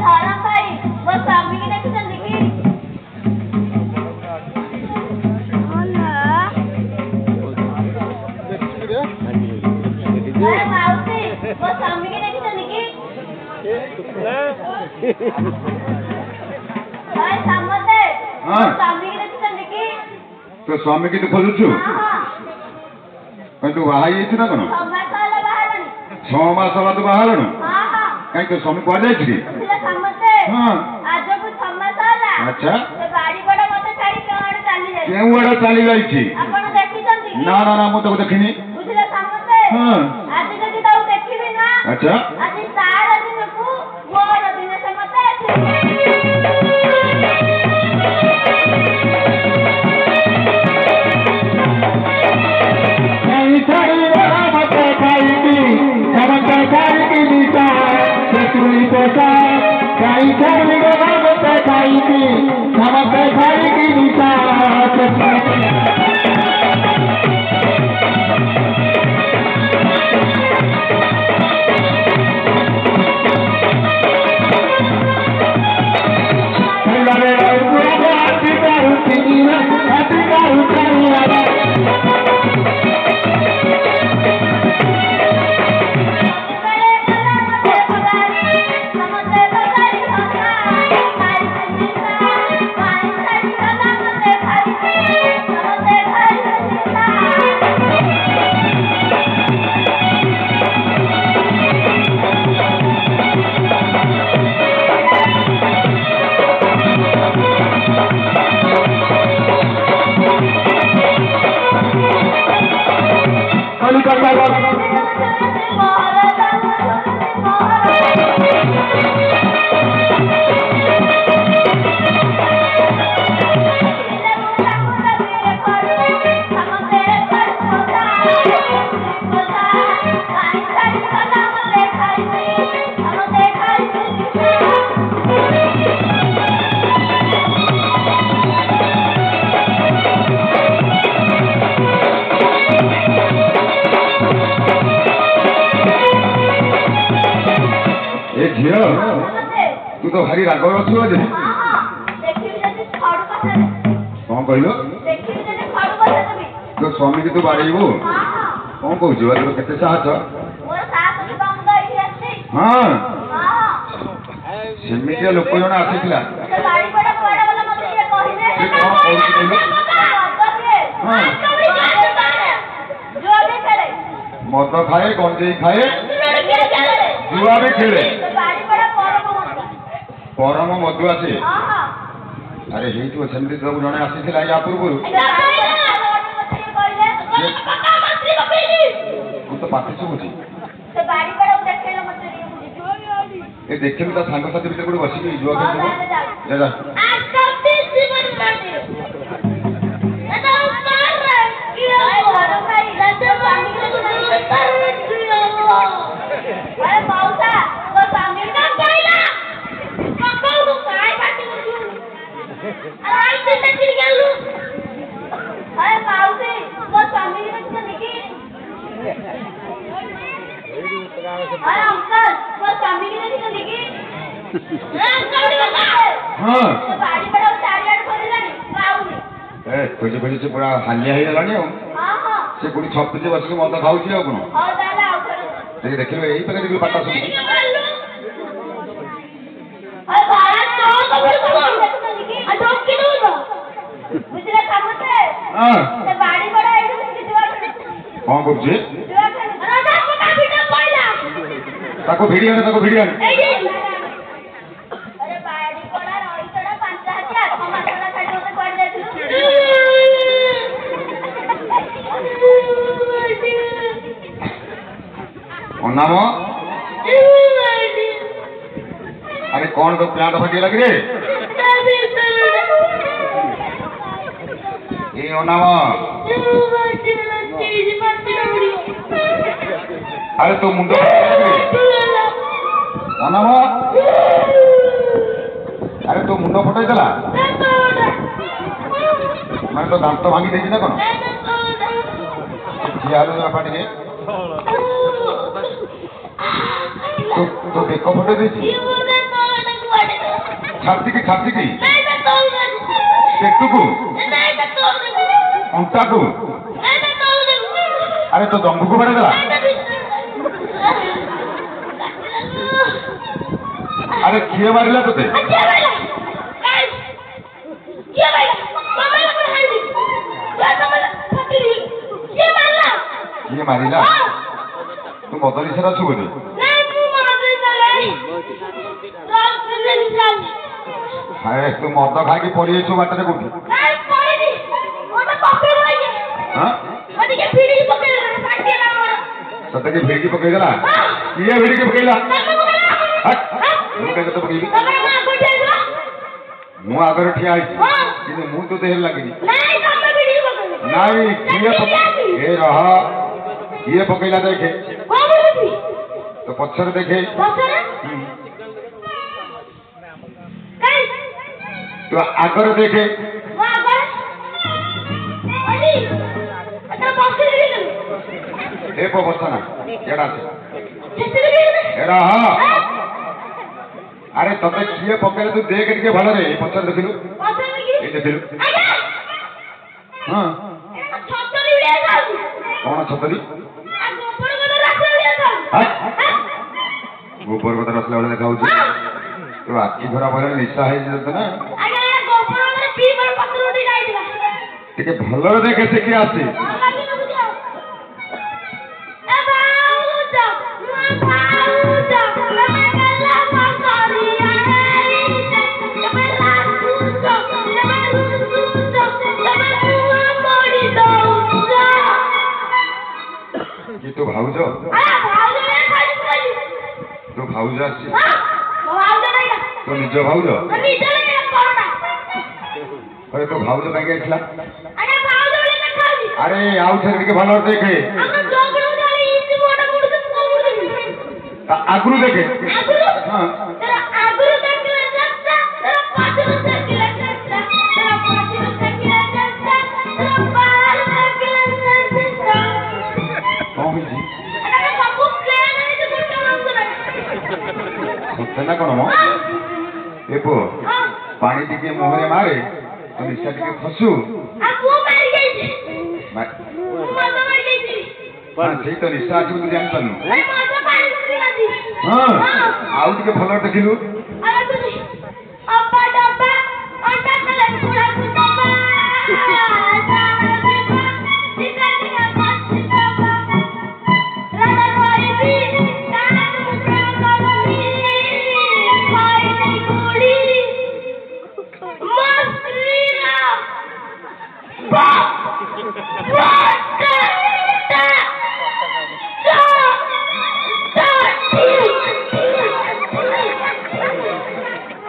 धर्म भाई वो स्वामी की देखुଛନ୍ତି କି अरे माउसी वो स्वामी की देखुଛନ୍ତି କି अरे समते हां स्वामी की देखुଛନ୍ତି कि तो स्वामी की तो खोजुछु तू बाहाई छु ना कोन 6 मास होला बाहारणी 6 मास होला तू बाहारणी हां हां काई तो स्वामी पड़ जाई छी समते हां आज को 6 मास होला अच्छा तो गाड़ी बड़ा मते छाड़ी केवड चाली जाई केउ आड़ा चाली जाई छी आपण देखिଛନ୍ତି कि ना ना ना मु तो देखिनी बुझले समते हां आज जदी ताऊ देखिबी ना अच्छा आज तार दिन को मोर दिन समते तू तो भारी राग अच्छु आज कौन कहल तो स्वामी की तू बाड़ेबू कौन कौच तोर के साहस हाँ सेमिया लोक जन आसीला मद खाए गंजे खाए जुआ भी खेले परम मधुआ से अरे हेतु सेमती सब जने आसीला या पूर्व तो पाती शुभुची ए देखे भी सांग साथी भीतर कोड बसिक जुआ खेल जा जा खोजे खोजे से पूरा हालिया हो गलानी से कोई छपुचे बस मद खाऊ कौन देख यही पाखे देख पाटा सब कौन कर भिड़िया नाम अरे कौन तो प्लांट फटी लग रे ये नाम अरे तो मुंडो नाम अरे तो मुंड फटाई देला मैं तो दांत भांगी देछि ना कोन जियालो बापा टिके तो बेक फटे देछि ଛାତିକି ଛାତିକି ନାଇଁ ବେ ତଳକୁ ପେଟକୁ ନାଇଁ ବେ ତଳକୁ ଅଣ୍ଟାକୁ ନାଇଁ ବେ ତଳକୁ ଆରେ ତୋ ଦମ୍ଭକୁ ବାଡ଼େଇଦେଲା ଆରେ କିଏ ମାରିଲା ତୋତେ କିଏ ମାରିଲା ତୁ ମଦ ନିଶାରେ ଅଛୁ ବୋଧେ ଆରେ ତୁ ମଦ ଖାଇକି ପଡ଼ିଯାଇଛୁ ବାଟରେ କୋଉଠି ତତେ କିଏ ଭିଡ଼ିକି ପକେଇଦେଲା କିଏ ଭିଡ଼ିକି ପକେଇଲା ମୁଁ କାଇଁ ତତେ ପକେଇବି ମୁଁ ଆଗରେ ଠିଆ ହେଇଛି କିନ୍ତୁ ମୁଁ ତୋ ଦେହରେ ଲାଗିନି ନାଇଁ କିଏ ଏ ରହ କିଏ ପକେଇଲା ଦେଖେ ତୋ ପଛରେ ଦେଖେ ତୁ ଆଗରେ ଦେଖେ ଏ ବସା ନା ଏଡ଼ା ଏଡ଼ା ହଁ ଆରେ ତତେ କିଏ ପକେଇଲେ ତୁ ଦେଖେ ଟିକେ ଭଲରେ ଏ ପଛରେ ଦେଖିଲୁ ଏଇ ଦେଖିଲୁ ହଁ କଣ ଛତରୀ ଗୋବର କଥା ରସିଲା ବେଳେ ଦେଖା ହଉଛି ତୋ ଆଖି ଖରାପ ହେଲେ ନିଶା ହେଇଛି ତତେ ନା ଟିକେ ଭଲରେ ଦେଖେ ସେ କିଏ ଆସେ ତୁ ଭାଉଜ ତୁ ଭାଉଜ ଆସିଛି ତୋ ନିଜ ଭାଉଜ ଆରେ ତୋ ଭାଉଜ କାହିଁକି ଆସିଲା ଆରେ ଆଉ ଥରେ ଟିକେ ଭଲ ଦେଖେ ଆଗରୁ ଦେଖେ ହଁ ନା କଣ ମ ଏ ପୁଅ ପାଣି ଟିକେ ମୁହଁରେ ମାରେ ତ ନିଶା ଟିକେ ଖସୁ ସେଇ ତ ନିଶା ଅଛି ତୁ ଜାଣିପାରୁନୁ ହଁ ଆଉ ଟିକେ ଭଲ ଦେଖିଲୁ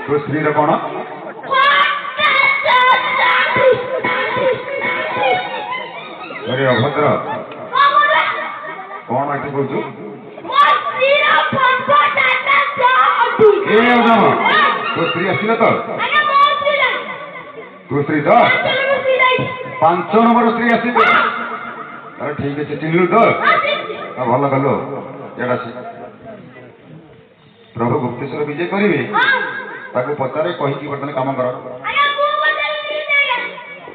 ତୋ ସ୍ତ୍ରୀର କଣ ଅଭଦ୍ର କଣ ଏଠି କହୁଛୁ ତୋ ସ୍ତ୍ରୀ ଆସିଲ ତ ତୋ ସ୍ତ୍ରୀ ତ 5 ନମ୍ବର ସ୍ତ୍ରୀ ଆସିବେ ଆରେ ଠିକ ଅଛି ଚିହ୍ନିଲୁ ତ ଭଲ କଲୁ ଏଇଟା ପ୍ରଭୁ ଗୁପ୍ତେଶ୍ୱର ବିଜେ କରିବେ ତାକୁ ପଚାରେ କହିକି ବର୍ତ୍ତମାନ କାମ କର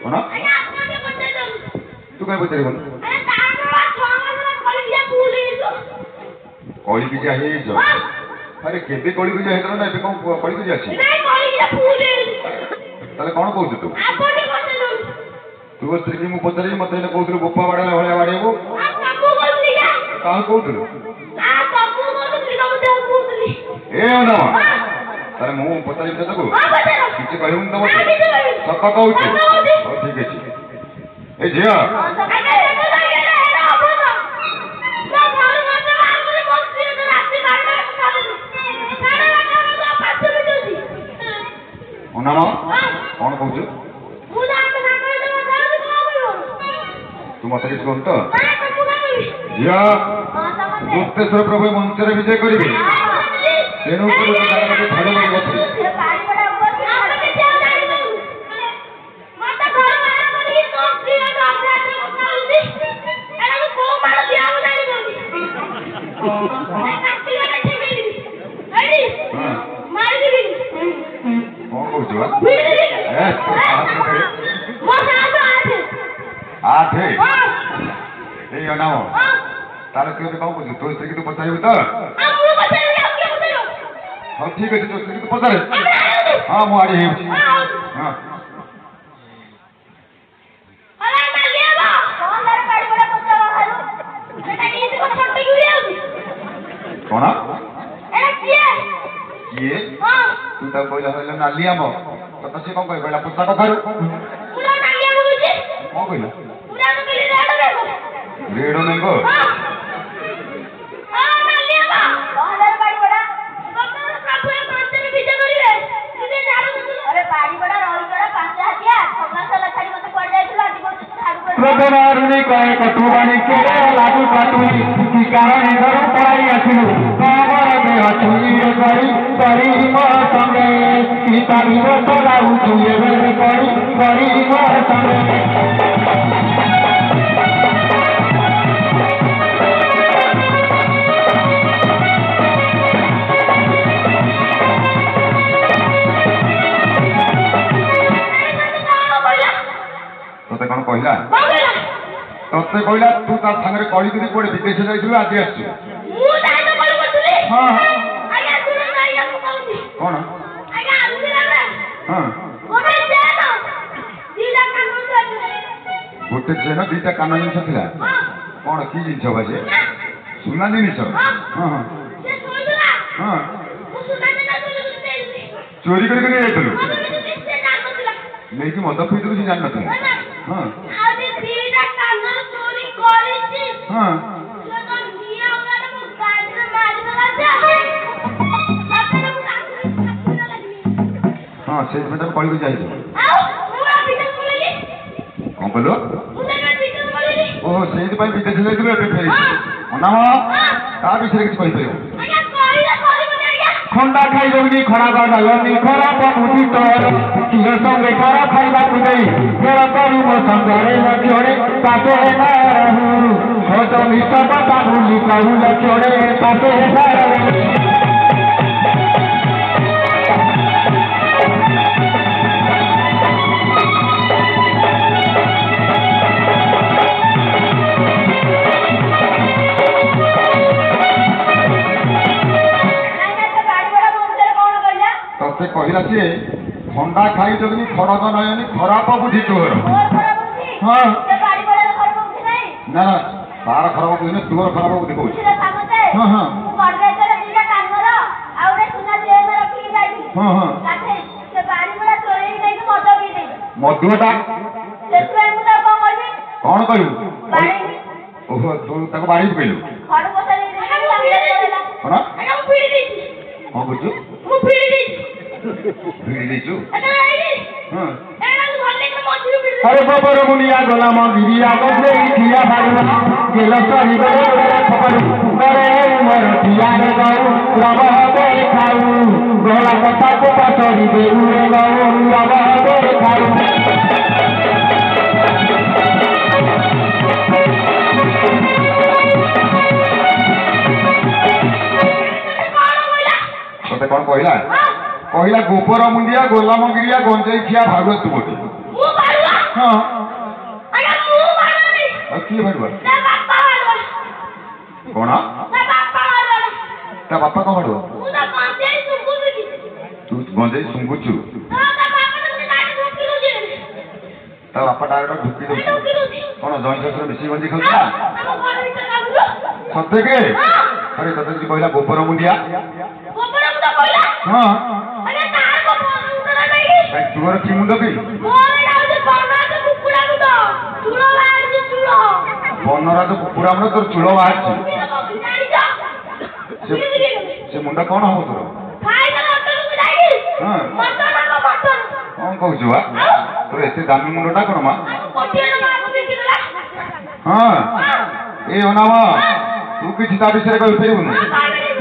କଣ ତୁ କାହିଁ ପଚାରିବୁନି କଳିକିଜା ହେଇଯାଇଛ ଆରେ କେବେ କଳିକିଜା ହେଇଥିଲା ନା ଏବେ କଣ କଳିକିଜା ଅଛି ତାହେଲେ କଣ କହୁଛୁ ତୁ ତୁ ସ୍ତ୍ରୀକି ମୁଁ ପଚାରିବି ମତେ ଏଇନେ କହୁଥିଲୁ ବୋପା ବାଡ଼େଇଲା ଭଳିଆ ବାଡ଼େଇବୁ କାହାକୁ କହୁଥିଲୁ ଏ ନାମ ତାହେଲେ ମୁଁ ପଚାରିବି ତାକୁ କିଛି କହିବୁନି ତ ମତେ ସତ କହୁଛୁ ହଉ ଠିକ ଅଛି ଏ ଝିଅ ନାମ କଣ କହୁଛୁ ତୁ ମତେ କିଛି କହୁଛୁ ତ ଝିଅ ଗୁପ୍ତେଶ୍ୱର ପ୍ରଭୁ ମଞ୍ଚରେ ବିଜୟ କରିବେ ତେଣୁ ଧାଡ଼ି ମାରି ବସିବେ କଣ କହୁଛୁ ବା ଭିଡି ଏ ମୋ ସାତ ଆଠେ ହଁ ଏଇ ଅନାମ ହଁ ତାହେଲେ ତୁ ଏବେ କଣ କହୁଛୁ ତୋ ସ୍ତ୍ରୀକି ତୁ ପଚାରିବୁ ତ ମୁଁ ପଚାରିବି ଆଉ କିଏ ପଚାରିବ ହଉ ଠିକ ଅଛି ତୋ ସ୍ତ୍ରୀକି ତୁ ପଚାରେ ହଁ ମୁଁ ଆଡେ ହେଉଛି ହଁ କଣ କିଏ ତୁ ତାକୁ କହିଲା କହିଲା ନାଲି ଆମ୍ବ ତତେ ସେ କଣ କହିଲା ପୁସ୍ତା କଖାରୁ କଣ କହିଲା ରେଡ ମେଙ୍ଗୋ প্রথমারুণী কয়ে কটুবাণী কেড়ে লাগু কাটুই কি কারণে ধরো পড়াই আসিল তোমার দেহ চুরিয়ে করি করি মো সঙ্গে কি পারিব তো লাগুছু এবে করি করি মো সঙ্গে ତତେ କଣ କହିଲା ତତେ କହିଲା ତୁ ତା ସାଙ୍ଗରେ କହିକିରି କୁଆଡେ ବିଦେଶ ଯାଇଥିଲୁ ଆଜି ଆସିଛୁ ହଁ କଣ ହଁ ଗୋଟେ ଚେନ ଦିଟା କାନ ଜିନିଷ ଥିଲା କଣ କି ଜିନିଷ ବା ସେ ସୁନା ଜିନିଷ ହଁ ହଁ ହଁ ଚୋରି କରିକି ନେଇ ଯାଇଥିଲୁ ନେଇକି ମଦ ପିଇଥିଲୁ ସେ ଜାଣିନଥିଲା ହଁ ହଁ ହଁ ସେଇଥିପାଇଁ ତାକୁ କଳିକୁ ଯାଇଛୁ କଣ କହିଲୁ ଓହୋ ସେଇଥିପାଇଁ ବିଦେଶ ଯାଇଥିଲୁ ଏବେ ଫେରିଛୁ ଅନାମ ତା ବିଷୟରେ କିଛି କହିପାରିବୁ ଖଣ୍ଡା ଖାଇଦଉନି ଖରାପ ଲାଗନି ଖରାପ ବୁଝି ତୋର ଝିଅ ସଙ୍ଗେ ଖରା ଖାଇବାକୁ ଦେଇ ଖେଳ କରି ମୋ ସଙ୍ଗରେ ଲକ୍ଷ୍ୟରେ ପାଶେ ହେଲା ରହୁ ଛୋଟ ମିଶ କଥା ଭୁଲି କହୁ ଲକ୍ଷ୍ୟରେ ପାଶେ ହେଲା ରହୁ ତତେ କହିଲା ସିଏ ଥଣ୍ଡା ଖାଇଛନ୍ତି ଖଡ଼କ ନୟନି ଖରାପ ବୁଝି ତୋର ହଁ ନା ନା ତାର ଖରାପ ବୁଝି ନୁହେଁ ତୋର ଖରାପ ବୁଝି କହୁଛି ହଁ ହଁ ହଁ ହଁ ମଧୁଟା କଣ କହିବୁ ଓହୋ ତୁ ତାକୁ ବାড়ି ପକେଇଲୁ କଣ କଣ କରୁଛୁ ଭିଡ଼ି ଦେଇଛୁ ହଁ अरे गोबर मुनिया गोलाम गिरिया बदले ठिया भागना गेल सही गले खबर करे मोर ठिया रे गौ रब दे खाऊ गोला कथा को पछड़ी दे रे गौ रब दे खाऊ ତତେ କଣ କହିଲା କହିଲା ଗୋବର ମୁଣ୍ଡିଆ ଗୋଲାମ ଗିରିଆ ଗଞ୍ଜେଇ ଖିଆ ଭାଗ ତୁ ଗୋଟେ ହଁ ଆଉ କିଏ ଭାଗିବ କଣ ତା ବାପା କଣ ଭାଗିବ ତୁ ଗଞ୍ଜେଇ ଶୁଙ୍ଗୁଛୁ ତା ବାପା ଡାଇରେକ୍ଟ ଢୁକି ଦଉଛି କଣ ଜଇଁ ଶ୍ୱଶୁର ମିଶିକି ଗଞ୍ଜେଇ ଖାଉଥିଲା ସତେ କେ ଆରେ ତତେ କିଛି କହିଲା ଗୋବର ମୁଣ୍ଡିଆ ହଁ ତୁମର କି ମୁଣ୍ଡ କି ବନରାଜ କୁକୁଡ଼ା ମୁଣ୍ଡ ତୋର ଚୂଳ ବାହାରିଛି ସେ ମୁଣ୍ଡ କଣ ହବ ତୋର ହଁ କଣ କହୁଛୁ ବା ତୋର ଏତେ ଦାମୀ ମୁଣ୍ଡଟା କଣ ମା ହଁ ଏ ଅନାମ ତୁ କିଛି ତା ବିଷୟରେ କହିପାରିବୁନି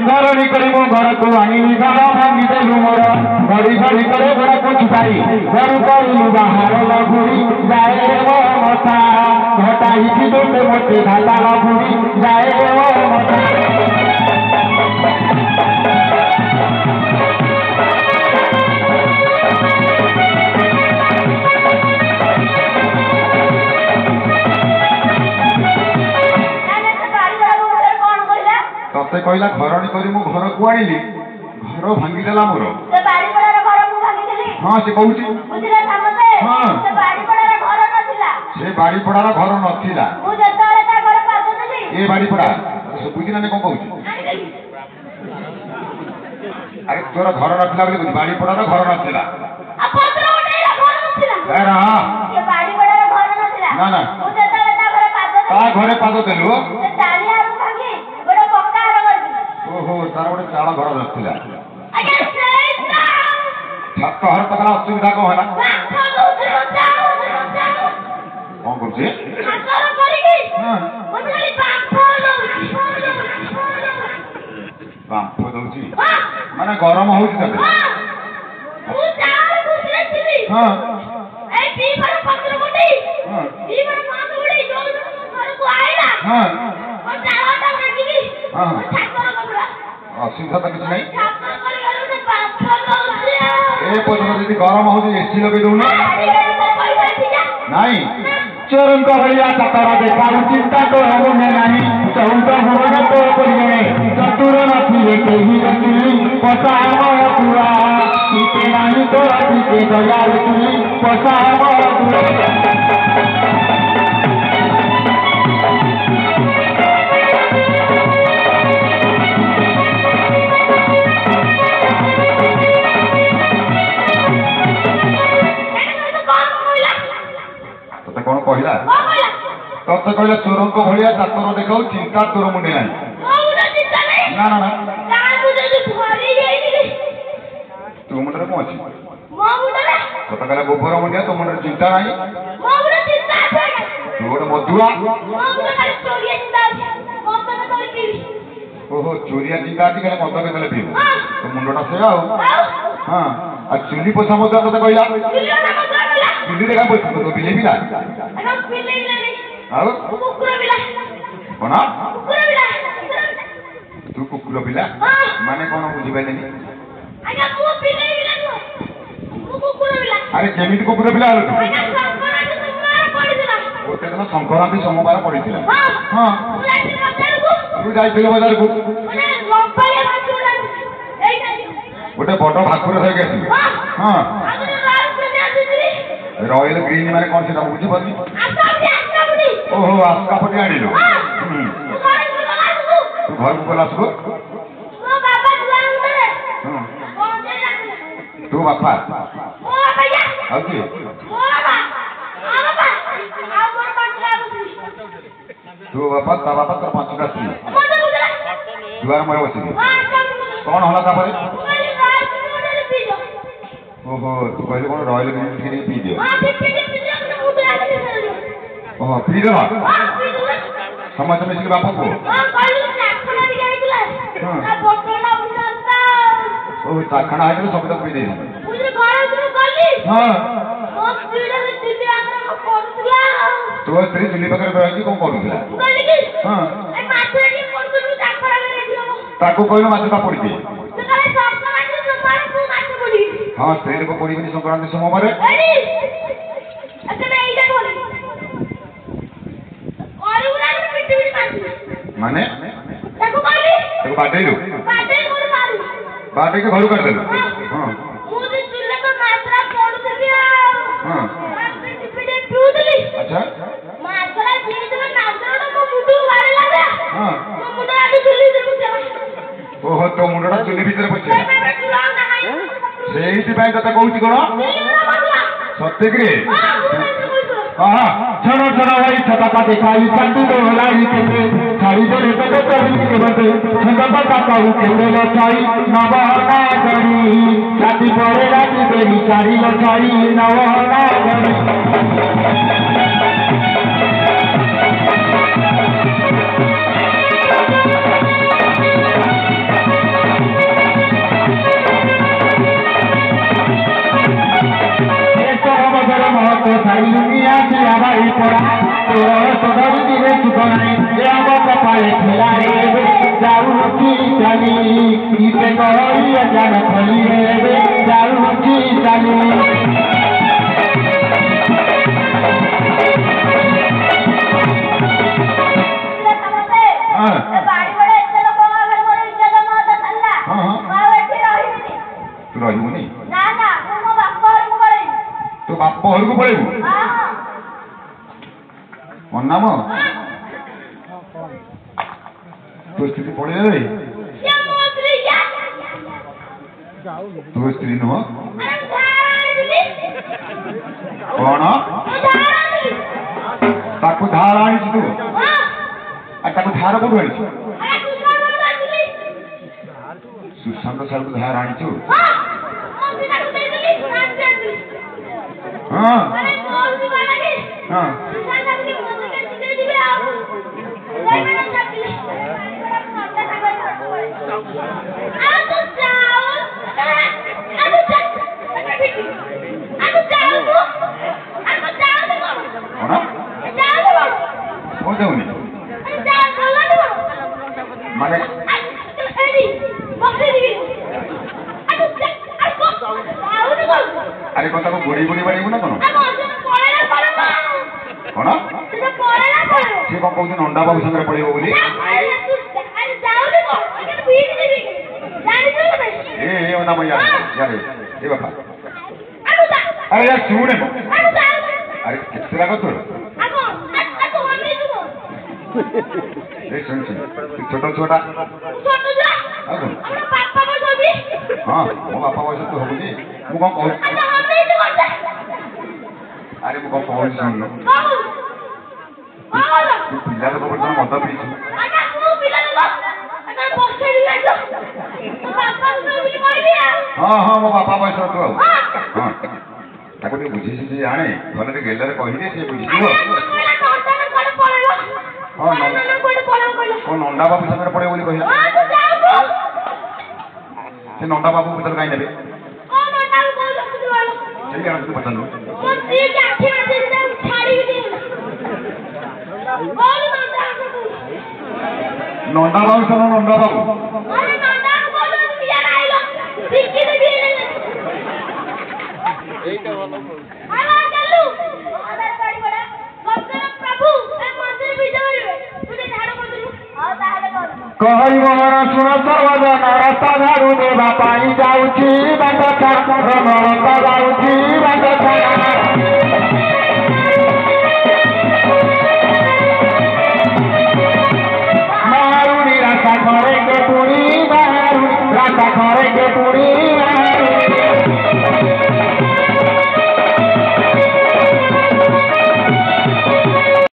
धरणी करी मो घर को आईनी घर भांगी देलु मोर घड़ी घड़ी करे घर को छुपाई घर करू बाहर लगुरी जाए वो मथा घटा ही दोते मोटे घाटा लगुरी जाए वो मथा କହିଲା ଘରଣୀ କରି ମୁଁ ଘରକୁ ଆଣିଲି ଘର ଭାଙ୍ଗିଦେଲା ମୋର। ସେ ବାରିପଡ଼ାର ଘର ମୁଁ ଭାଙ୍ଗିଥିଲି। ହଁ ସେ କହୁଛି। ବୁଝିଲେ ସମସ୍ତେ? ହଁ। ସେ ବାରିପଡ଼ାର ଘର ନଥିଲା। ସେ ବାରିପଡ଼ାର ଘର ନଥିଲା। ମୁଁ ଯେତେବେଳେ ତା ଘରେ ପାଦୁଥିଲି। ଏ ବାରିପଡ଼ା ବୁଝି ନା କଣ କହୁଛି? ଆରେ ତୋର ଘର ନଥିଲା ବୋଲି କହୁଛି ବାରିପଡ଼ାର ଘର ନଥିଲା। ନା ନା ତା ଘରେ ପାଦ ଦେଲୁ। ଓହୋ ତାର ଗୋଟେ ଚାଳ ଘର ଥିଲା। ଛାତ ଘର ତକ ଅସୁବିଧା କଣ ହେଲା? କଣ କରୁଛି? ବାମ୍ଫ ଦଉଛି ମାନେ ଗରମ ହଉଛି ତାକୁ। ହଁ ଅସୁବିଧା ତ କିଛି ନାହିଁ। ଏ ପର୍ଯ୍ୟନ୍ତ ଯଦି ଗରମ ହଉଛି ଏସି ଲଗେଇ ଦଉନ। ନାଇଁ ଚୋରଙ୍କ ଭଳିଆ ଚତର ଦେଖାଉ ଚିନ୍ତା ତୋର ମୁହେ ନାହିଁ ଚଉଦ ଭୁବନ ତୋ କରିବେ ଚତୁର ନଥିଲେ କେହି ଦେଖିଲି ପଶା ମର ପୁରା ଟିକେ ନାହିଁ ତୋର ଟିକେ ଦୟାଳୁଥିଲି ପଶା ମର ପୁରା। କଣ କହିଲା? ତତେ କହିଲା ଚୋରଙ୍କ ଭଳିଆ ଚାତର ଦେଖାଉ ଚିନ୍ତା ତୋର ମୁଣ୍ଡେ ନାହିଁ। ନା ନା ନା ତୋ ମୁଣ୍ଡରେ କଣ ଅଛି? ତତେ କହିଲା ଗୋବର ମୁଣ୍ଡିଆ ତୋ ମୁଣ୍ଡରେ ଚିନ୍ତା ନାହିଁ। ତୁ ଗୋଟେ ମଧୁଆ। ଓହୋ ଚୋରିଆ ଚିନ୍ତା ଅଛି ଖାଲି ମଦ କେତେବେଳେ ପିଇବୁ ତୋ ମୁଣ୍ଡଟା ସେ ଆଉ। ହଁ ଆଉ ଚୁଲି ପୋଛା ମଧ୍ୟ ତତେ କହିଲା। ଚୁଲି ଦେଖା ପୋଛା ତୋ ବିଲେଇ ପିଲା ଆଉ କଣ ତୁ କୁକୁର ପିଲା ମାନେ କଣ ବୁଝିପାରିଲେନି? ଆରେ କେମିତି କୁକୁର ପିଲା ହେଲୁ? ଗୋଟେ ଦିନ ସଂକ୍ରାନ୍ତି ସୋମବାର ପଡିଥିଲା। ହଁ ତୁ ଯାଇଥିଲୁ ବଜାରକୁ ଗୋଟେ ବଡ ଭାକୁର ଧରିକି ଆସିବୁ। ହଁ ରୟାଲ ଗ୍ରୀନ୍ ମାନେ କଣ ସେଟା ବୁଝିପାରୁନି। ଓହୋ ଆସ୍କାପଟି ଆଣିଲୁ। ତୁ ଘରକୁ ଗଲା ଆସିବୁ ତୁ ବାପା ଆଉ କିଏ? ତୁ ବାପା ତା ବାପା ତୋର 5ଟା ସ୍ତ୍ରୀ ଦୁଆର ମୁହଁରେ ବସିକି କଣ ହେଲା ତାପରେ? ଓହୋ ତୁ କହିଲୁ କଣ ରୟାଲ ଗ୍ରୀନ୍ ଟିକେ ନେଇ ପିଇ ଦିଅ। ଓହୋ ପିଇଦେଲ ସମସ୍ତେ ମିଶିକି ବାପ ପୁଅ। ଓହୋ ଚାଖଣା ହେଇଥିଲେ ସବୁ ତାକୁ ପିଇ ଦେଇଛି। ହଁ ତୋ ସ୍ତ୍ରୀ ଚୁଲି ପାଖରେ ରହିକି କଣ କରୁଥିଲା? ହଁ ତାକୁ କହିଲୁ ମାଛଟା ପଡିଛି। ହଁ ସ୍ତ୍ରୀ ଲୋକ ପଡିବେନି ସଂକ୍ରାନ୍ତି ସୋମବାରେ। ମାନେ ତାକୁ ବାଟେଇଲୁ ବାଟେଇକି ଘରୁ କାଢିଦେଲୁ। ହଁ ଆଚ୍ଛା ଓହୋ ତୋ ମୁଣ୍ଡଟା ଚୁଲି ଭିତରେ ପଶିଲା ସେଇଥିପାଇଁ ତତେ କହୁଛି କଣ ସତ୍ୟକିରେ। ଝଣ ଝଣ ହୋଇ ଛତା ଦେଖାଇ କାଟି ଦୋଳାଇ କେତେ ଛାଡ଼ିଦେଲେ ତତେ ଚବିଶ ବତେ ଛନ୍ଦା ପାଉ କେତେ ଲଛାଇ ନବନା ଗରି ରାତି ପରେ ରାତି ବେରି ଚାରି ଲଛାଇ ନବନା ଗରି। ଯିବନି ନା ନା ମୁଁ ମୋ ବାପା ଘରକୁ ପଳେଇବି। ତୁ ବାପ ଘରକୁ ପଳେଇବୁ ହଁ ମୋ ନାମ ତୋ ସ୍ତ୍ରୀ ପଳେଇଲେ ସିଏ ମୋ ସ୍ତ୍ରୀ ଯା ତୋ ସ୍ତ୍ରୀ ନୁହଁ ଆରେ ମୁଁ ଧାର ଆଣିଥିଲି କଣ ମୁଁ ଧାର ଆଣିଥିଲି ତାକୁ ଧାର ଆଣିଛୁ ତୁ ହଁ ଆଉ ତାକୁ ଧାର କୋଉଠୁ ଆଣିଛୁ ଆରେ ତୁ କଣ ଆଣିଥିଲି ସୁଶାନ୍ତ ସାର୍କୁ ଧାର ଆଣିଛୁ ହଁ ମୁଁ ବି ତାକୁ ଦେଇଥିଲି ଆଣିଥିଲି ହଁ ଆରେ ମୋର ବି କଣ କି ହଁ ସୁଶାନ୍ତ ସାର୍କୁ ମୋତେ କେମିତି ଦେଇଯିବି ଆଉ ସେଇମାନେ ଚାକିରି ନଟା ସାଙ୍ଗରେ ଆଉ ତୁ ଯାଉ ଆଉ ତୁ ଯାଉ କଣ କଣ ଯାଉନି ମାନେ ଆରେ କଣ ତାକୁ ଗୋଡେଇ ଗୋଡେଇ ବାଡେଇବୁ ନା କଣ କଣ ସିଏ କଣ କହୁଛି ନଣ୍ଡା ବାବୁ ସାଙ୍ଗରେ ପଳେଇବ ବୋଲି ଏ ନାମ ୟାରେ ଏ ବାପା ଆରେ ୟାର ଶୁଣେ ଆରେ କେତେ ରାଗ ତୋର ଏ ଶୁଣ ଶୁଣ ଛୋଟ ଛୁଆଟା ଆଉ କଣ ହଁ ମୋ ବାପା ବୟସ ତୁ ହବୁ ଯେ ମୁଁ କଣ କହୁଛି ଆରେ ମୁଁ କଣ କହୁଛି ଶୁଣୁ ତୁ ପିଲା ଲୋକ ବର୍ତ୍ତମାନ ମଦ ପିଇଛୁ ହଁ ହଁ ମୋ ବାପା ବୟସ ତୁ ଆଉ ହଁ ତାକୁ ଟିକେ ବୁଝେଇ ସୁଝେଇ ଆଣେ ଭଲରେ ଗେଲରେ କହିଦେ ସେ ବୁଝିଯିବ ହଁ ନଣ୍ଡା ବାବୁ ସାଙ୍ଗରେ ପଳେଇବ ବୋଲି କହିଲା ସେ ନଣ୍ଡା ବାବୁ ଭିତରେ କାହିଁ ନେବେ ସେଇ କାରଣ ତୁ ପଚାରିଲୁ ନଣ୍ଡା ବାବୁ ସାଙ୍ଗ ନଣ୍ଡା ବାବୁ कहई मोहर शुण सर्वजन रस्ता झाड़ू देवा पाई जाऊची बाटा रमण